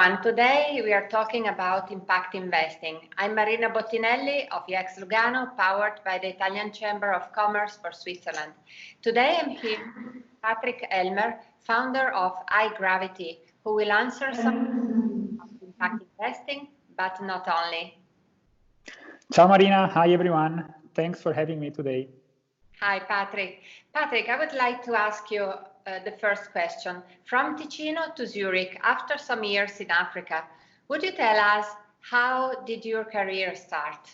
everyone. Today we are talking about impact investing. I'm Marina Bottinelli of EX Lugano, powered by the Italian Chamber of Commerce for Switzerland. Today I'm here with Patrick Elmer, founder of iGravity, who will answer some about impact investing, but not only. Ciao Marina, hi everyone. Thanks for having me today. Hi Patrick. Patrick, I would like to ask you the first question. From Ticino to Zurich, after some years in Africa, would you tell us how did your career start?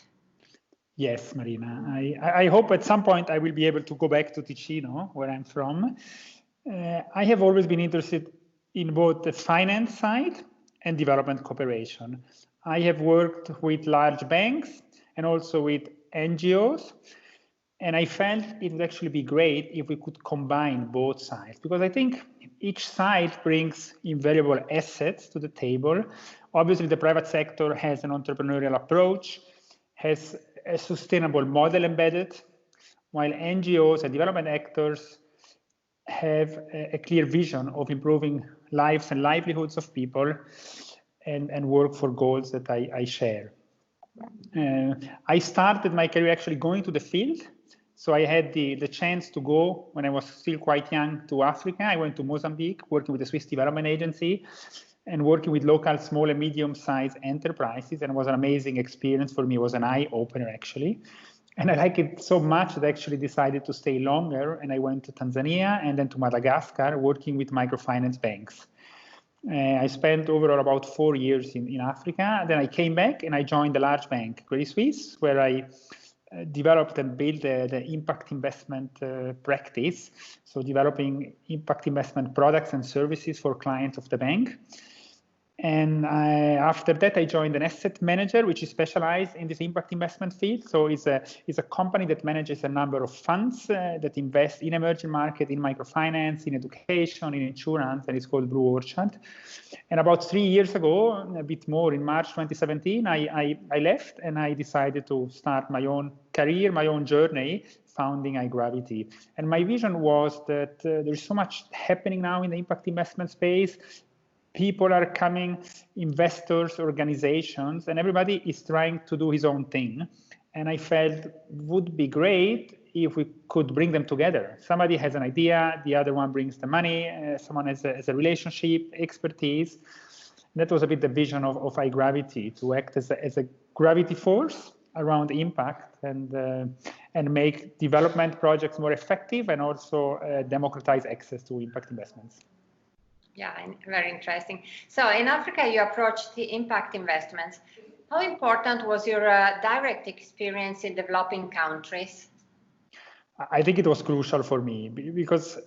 Yes, Marina. I hope at some point I will be able to go back to Ticino, where I'm from. I have always been interested in both the finance side and development cooperation. I have worked with large banks and also with NGOs. And I felt it would actually be great if we could combine both sides, because I think each side brings invaluable assets to the table. Obviously, the private sector has an entrepreneurial approach, has a sustainable model embedded, while NGOs and development actors have a clear vision of improving lives and livelihoods of people and work for goals that I share. I started my career actually going to the field. So I had the chance to go when I was still quite young to Africa. I went to Mozambique, working with the Swiss Development Agency and working with local small and medium-sized enterprises. And it was an amazing experience for me. It was an eye-opener, actually. And I liked it so much that I actually decided to stay longer. And I went to Tanzania and then to Madagascar, working with microfinance banks. I spent overall about 4 years in Africa. Then I came back and I joined the large bank, Credit Suisse, where I developed and built the impact investment practice. So developing impact investment products and services for clients of the bank. And after that, I joined an asset manager, which is specialized in this impact investment field. So it's a company that manages a number of funds that invest in emerging market, in microfinance, in education, in insurance, and it's called Blue Orchard. And about 3 years ago, a bit more, in March 2017, I left and I decided to start my own career, my own journey, founding iGravity. And my vision was that there's so much happening now in the impact investment space. People are coming, investors, organizations, and everybody is trying to do his own thing. And I felt would be great if we could bring them together. Somebody has an idea, the other one brings the money, someone has a relationship, expertise. That was a bit the vision of iGravity, to act as a gravity force around impact and make development projects more effective and also democratize access to impact investments. Yeah, very interesting. So in Africa, you approached the impact investments. How important was your direct experience in developing countries? I think it was crucial for me because,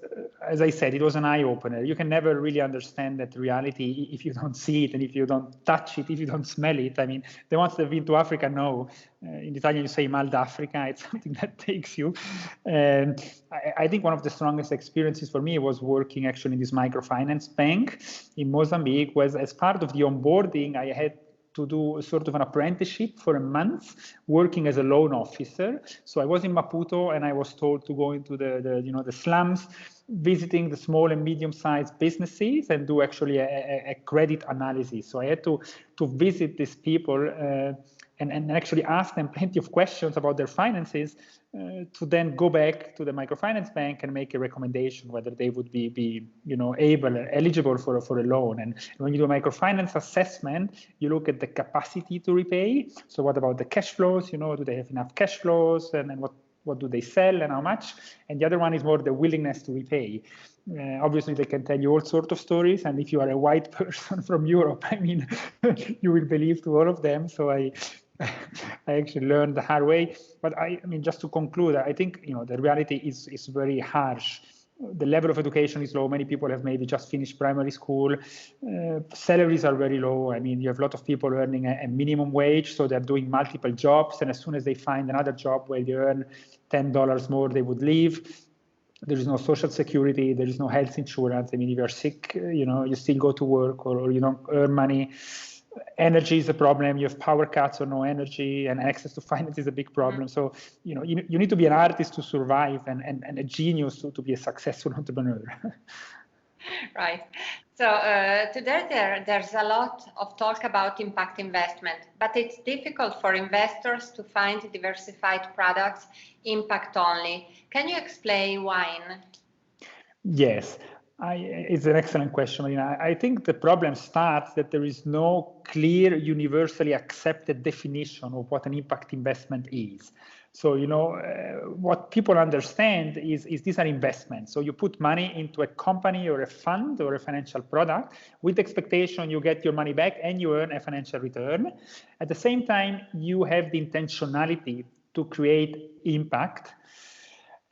as I said, it was an eye-opener. You can never really understand that reality if you don't see it and if you don't touch it, if you don't smell it. I mean, the ones that have been to Africa know. In Italian, you say mal d'Africa. It's something that takes you. And I think one of the strongest experiences for me was working actually in this microfinance bank in Mozambique. Was as part of the onboarding, I had to do sort of an apprenticeship for a month, working as a loan officer. So I was in Maputo, and I was told to go into the slums, visiting the small and medium-sized businesses, and do actually a credit analysis. So I had to visit these people and actually ask them plenty of questions about their finances, to then go back to the microfinance bank and make a recommendation whether they would be eligible for a loan. And when you do a microfinance assessment, you look at the capacity to repay. So what about the cash flows? Do they have enough cash flows, and what do they sell and how much? And the other one is more the willingness to repay. Obviously, they can tell you all sorts of stories. And if you are a white person from Europe, I mean, you will believe to all of them. So I actually learned the hard way. But I mean, just to conclude, I think the reality is very harsh. The level of education is low. Many people have maybe just finished primary school. Salaries are very low. I mean, you have a lot of people earning a minimum wage, so they're doing multiple jobs. And as soon as they find another job where they earn $10 more, they would leave. There is no social security. There is no health insurance. I mean, if you're sick, you still go to work or you don't earn money. Energy is a problem. You have power cuts or no energy, and access to finance is a big problem. So, you need to be an artist to survive and a genius to be a successful entrepreneur. Right. So today there's a lot of talk about impact investment, but it's difficult for investors to find diversified products impact only. Can you explain why? Yes, it's an excellent question, Marina. I think the problem starts that there is no clear, universally accepted definition of what an impact investment is. So, what people understand is these are investments. So you put money into a company or a fund or a financial product with the expectation you get your money back and you earn a financial return. At the same time, you have the intentionality to create impact,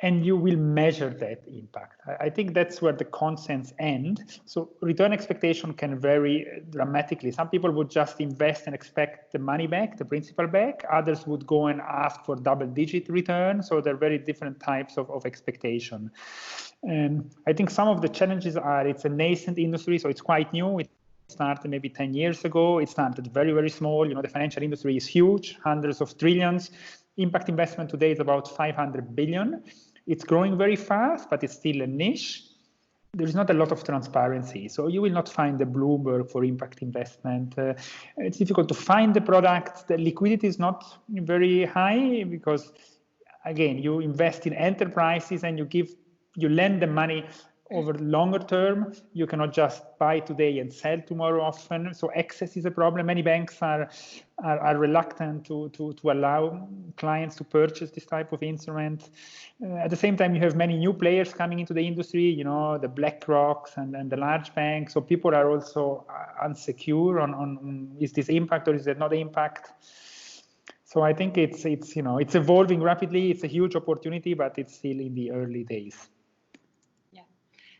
and you will measure that impact. I think that's where the consensus ends. So return expectation can vary dramatically. Some people would just invest and expect the money back, the principal back. Others would go and ask for double-digit return. So there are very different types of expectation. I think some of the challenges are it's a nascent industry, so it's quite new. It started maybe 10 years ago. It started very, very small. The financial industry is huge, hundreds of trillions. Impact investment today is about 500 billion. It's growing very fast, but it's still a niche. There's not a lot of transparency. So you will not find the Bloomberg for impact investment. It's difficult to find the products. The liquidity is not very high because, again, you invest in enterprises and you lend the money over longer term. You cannot just buy today and sell tomorrow often. So access is a problem. Many banks are reluctant to allow clients to purchase this type of instrument. At the same time, you have many new players coming into the industry, the BlackRocks and the large banks. So people are also unsecure on is this impact or is it not impact? So I think it's evolving rapidly. It's a huge opportunity, but it's still in the early days.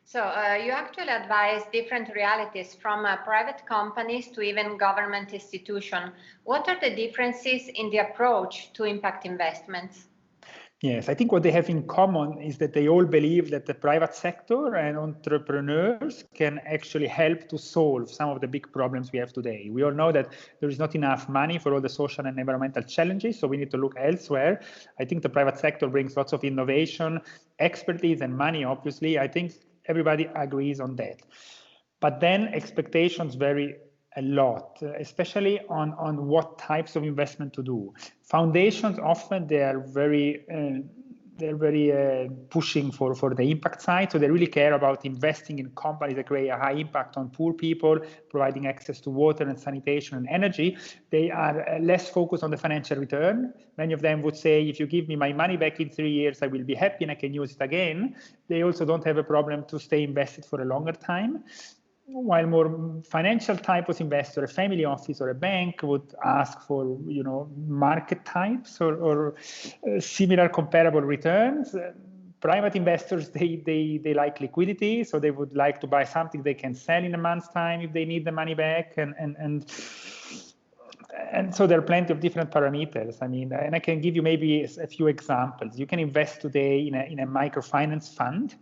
So you actually advise different realities from private companies to even government institutions. What are the differences in the approach to impact investments? Yes, I think what they have in common is that they all believe that the private sector and entrepreneurs can actually help to solve some of the big problems we have today. We all know that there is not enough money for all the social and environmental challenges, so we need to look elsewhere. I think the private sector brings lots of innovation, expertise, and money, obviously. I think everybody agrees on that. But then expectations vary a lot, especially on what types of investment to do. Foundations often they're very pushing for the impact side. So they really care about investing in companies that create a high impact on poor people, providing access to water and sanitation and energy. They are less focused on the financial return. Many of them would say, if you give me my money back in 3 years, I will be happy and I can use it again. They also don't have a problem to stay invested for a longer time. While more financial type of investor, a family office or a bank would ask for, market types or similar comparable returns. Private investors, they like liquidity, so they would like to buy something they can sell in a month's time if they need the money back, and so there are plenty of different parameters. I mean, and I can give you maybe a few examples. You can invest today in a microfinance fund.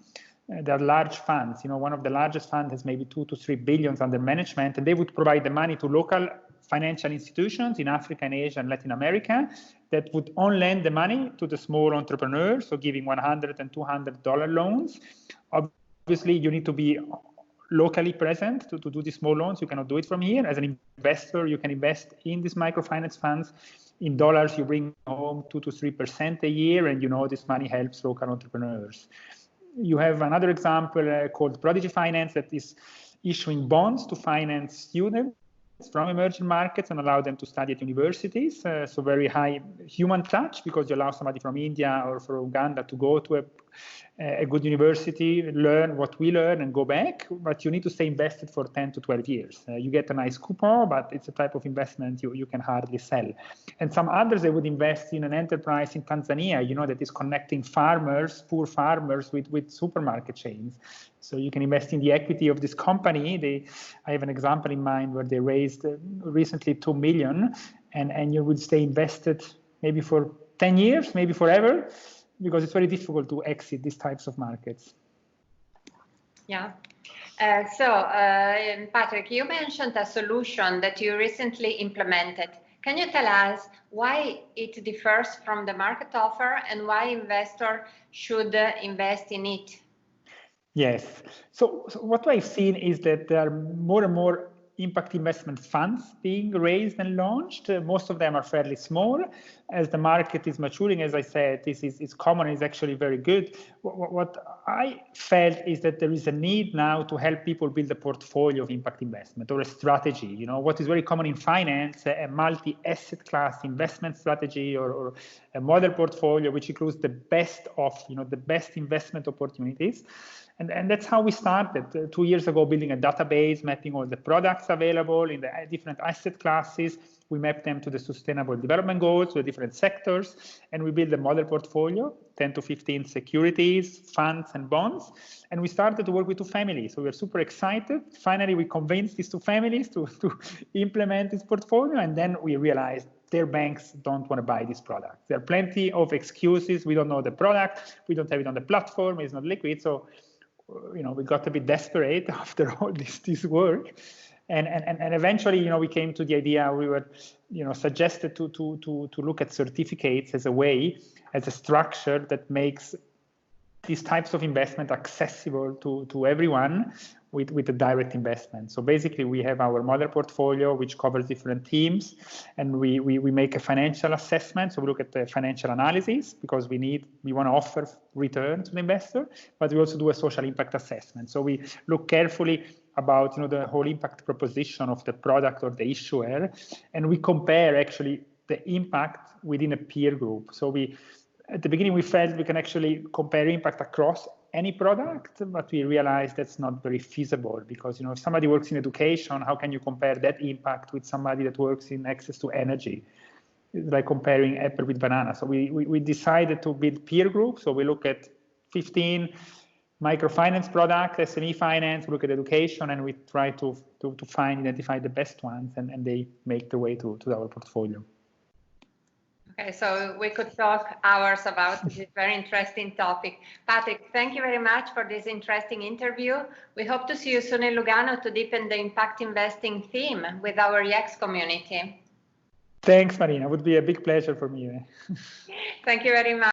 There are large funds. One of the largest funds has maybe 2 to 3 billion under management, and they would provide the money to local financial institutions in Africa and Asia and Latin America that would on lend the money to the small entrepreneurs, so giving $100 and $200 loans. Obviously, you need to be locally present to do these small loans. You cannot do it from here. As an investor, you can invest in these microfinance funds. In dollars, you bring home 2 to 3% a year, and this money helps local entrepreneurs. You have another example called Prodigy Finance that is issuing bonds to finance students from emerging markets and allow them to study at universities. So very high human touch, because you allow somebody from India or from Uganda to go to a good university, learn what we learn and go back, but you need to stay invested for 10 to 12 years. You get a nice coupon, but it's a type of investment you can hardly sell. And some others, they would invest in an enterprise in Tanzania, that is connecting farmers, poor farmers with supermarket chains. So you can invest in the equity of this company. I have an example in mind where they raised recently 2 million, and you would stay invested maybe for 10 years, maybe forever, because it's very difficult to exit these types of markets. Yeah. Patrick, you mentioned a solution that you recently implemented. Can you tell us why it differs from the market offer and why investors should invest in it? Yes. So what I've seen is that there are more and more impact investment funds being raised and launched. Most of them are fairly small. As the market is maturing, as I said, this is common, is actually very good. What I felt is that there is a need now to help people build a portfolio of impact investment or a strategy. You know, what is very common in finance, a multi-asset class investment strategy or a model portfolio, which includes the best of, the best investment opportunities. And that's how we started 2 years ago, building a database, mapping all the products available in the different asset classes. We mapped them to the Sustainable Development Goals, to the different sectors, and we built a model portfolio, 10 to 15 securities, funds, and bonds. And we started to work with 2 families. So we were super excited. Finally, we convinced these 2 families to implement this portfolio, and then we realized their banks don't want to buy this product. There are plenty of excuses. We don't know the product. We don't have it on the platform. It's not liquid. So we got a bit desperate after all this work, and eventually, we came to the idea. We were, suggested to look at certificates as a way, as a structure that makes these types of investment accessible to everyone with a direct investment. So basically, we have our model portfolio, which covers different themes, and we make a financial assessment. So we look at the financial analysis because we want to offer return to the investor, but we also do a social impact assessment. So we look carefully about the whole impact proposition of the product or the issuer, and we compare actually the impact within a peer group. So at the beginning, we felt we can actually compare impact across any product, but we realized that's not very feasible because, if somebody works in education, how can you compare that impact with somebody that works in access to energy? It's like comparing apple with banana. So we decided to build peer groups. So we look at 15 microfinance products, SME finance, we look at education, and we try to identify the best ones, and they make their way to our portfolio. Okay, so we could talk hours about this very interesting topic. Patrick, thank you very much for this interesting interview. We hope to see you soon in Lugano to deepen the impact investing theme with our EX community. Thanks, Marina. It would be a big pleasure for me. Thank you very much.